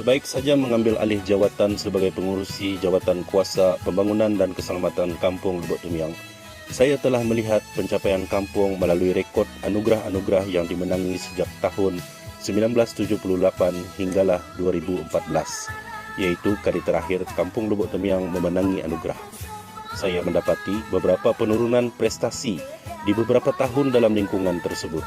Sebaik saja mengambil alih jawatan sebagai pengurusi Jawatan Kuasa Pembangunan dan Keselamatan Kampung Lubuk Tumiang, saya telah melihat pencapaian kampung melalui rekod anugerah-anugerah yang dimenangi sejak tahun 1978 hinggalah 2014, iaitu kali terakhir Kampung Lubuk Tumiang memenangi anugerah. Saya mendapati beberapa penurunan prestasi di beberapa tahun dalam lingkungan tersebut.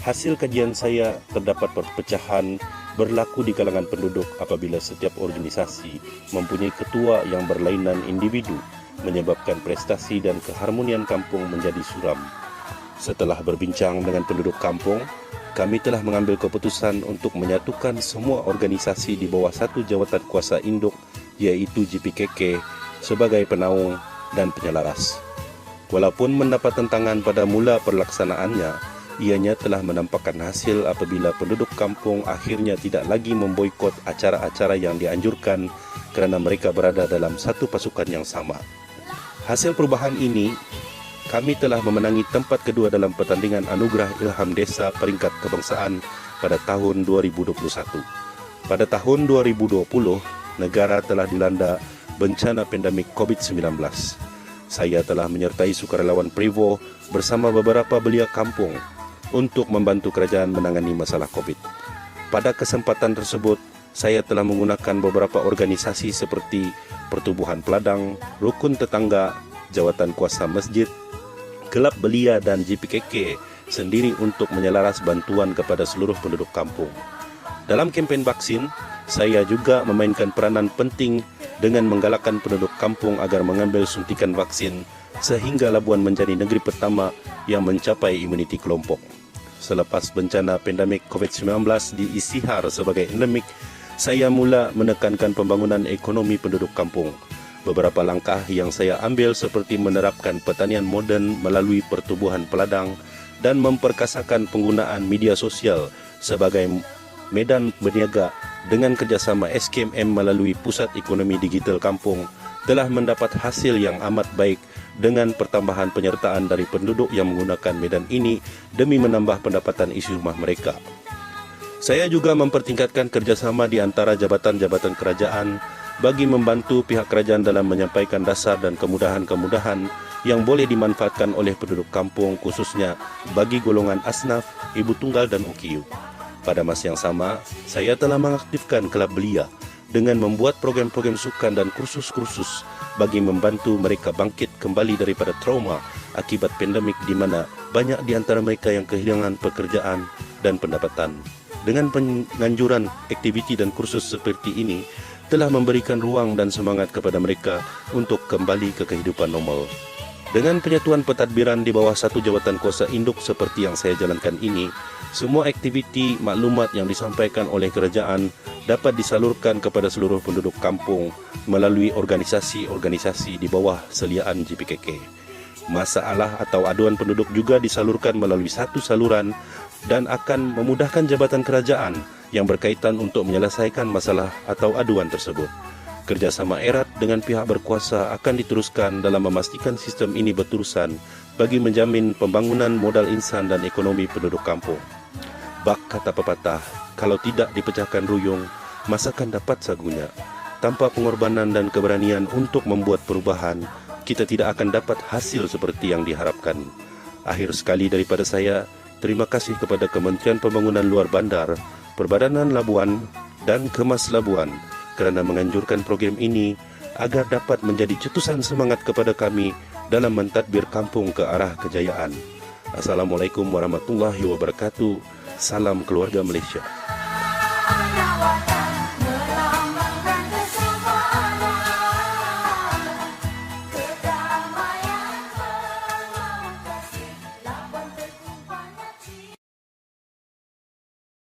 Hasil kajian saya, terdapat perpecahan berlaku di kalangan penduduk apabila setiap organisasi mempunyai ketua yang berlainan individu, menyebabkan prestasi dan keharmonian kampung menjadi suram. Setelah berbincang dengan penduduk kampung, kami telah mengambil keputusan untuk menyatukan semua organisasi di bawah satu jawatan kuasa induk, iaitu JPKK, sebagai penaung dan penyelaras. Walaupun mendapat tentangan pada mula perlaksanaannya, ianya telah menampakkan hasil apabila penduduk kampung akhirnya tidak lagi memboikot acara-acara yang dianjurkan kerana mereka berada dalam satu pasukan yang sama. Hasil perubahan ini, kami telah memenangi tempat kedua dalam pertandingan Anugerah Ilham Desa Peringkat Kebangsaan pada tahun 2021. Pada tahun 2020, negara telah dilanda bencana pandemik COVID-19. Saya telah menyertai sukarelawan Prevo bersama beberapa belia kampung untuk membantu kerajaan menangani masalah COVID. Pada kesempatan tersebut, saya telah menggunakan beberapa organisasi seperti Pertubuhan Peladang, Rukun Tetangga, Jawatan Kuasa Masjid, Kelab Belia dan JPKK sendiri untuk menyelaras bantuan kepada seluruh penduduk kampung. Dalam kempen vaksin, saya juga memainkan peranan penting dengan menggalakkan penduduk kampung agar mengambil suntikan vaksin sehingga Labuan menjadi negeri pertama yang mencapai imuniti kelompok. Selepas bencana pandemik COVID-19 diisytihar sebagai endemik, saya mula menekankan pembangunan ekonomi penduduk kampung. Beberapa langkah yang saya ambil seperti menerapkan pertanian moden melalui Pertubuhan Peladang dan memperkasakan penggunaan media sosial sebagai medan berniaga dengan kerjasama SKMM melalui Pusat Ekonomi Digital Kampung telah mendapat hasil yang amat baik dengan pertambahan penyertaan dari penduduk yang menggunakan medan ini demi menambah pendapatan isi rumah mereka. Saya juga mempertingkatkan kerjasama di antara jabatan-jabatan kerajaan bagi membantu pihak kerajaan dalam menyampaikan dasar dan kemudahan-kemudahan yang boleh dimanfaatkan oleh penduduk kampung, khususnya bagi golongan asnaf, ibu tunggal dan OKU. Pada masa yang sama, saya telah mengaktifkan Kelab Belia dengan membuat program-program sukan dan kursus-kursus bagi membantu mereka bangkit kembali daripada trauma akibat pandemik di mana banyak di antara mereka yang kehilangan pekerjaan dan pendapatan. Dengan penganjuran aktiviti dan kursus seperti ini, telah memberikan ruang dan semangat kepada mereka untuk kembali ke kehidupan normal. Dengan penyatuan pentadbiran di bawah satu jawatan kuasa induk seperti yang saya jalankan ini, semua aktiviti maklumat yang disampaikan oleh kerajaan dapat disalurkan kepada seluruh penduduk kampung melalui organisasi-organisasi di bawah seliaan JPKK. Masalah atau aduan penduduk juga disalurkan melalui satu saluran dan akan memudahkan jabatan kerajaan yang berkaitan untuk menyelesaikan masalah atau aduan tersebut. Kerjasama erat dengan pihak berkuasa akan diteruskan dalam memastikan sistem ini berterusan bagi menjamin pembangunan modal insan dan ekonomi penduduk kampung. Bak kata pepatah, kalau tidak dipecahkan ruyung, masakan dapat sagunya. Tanpa pengorbanan dan keberanian untuk membuat perubahan, kita tidak akan dapat hasil seperti yang diharapkan. Akhir sekali daripada saya, terima kasih kepada Kementerian Pembangunan Luar Bandar, Perbadanan Labuan dan Kemas Labuan kerana menganjurkan program ini agar dapat menjadi cetusan semangat kepada kami dalam mentadbir kampung ke arah kejayaan. Assalamualaikum warahmatullahi wabarakatuh. Salam keluarga Malaysia.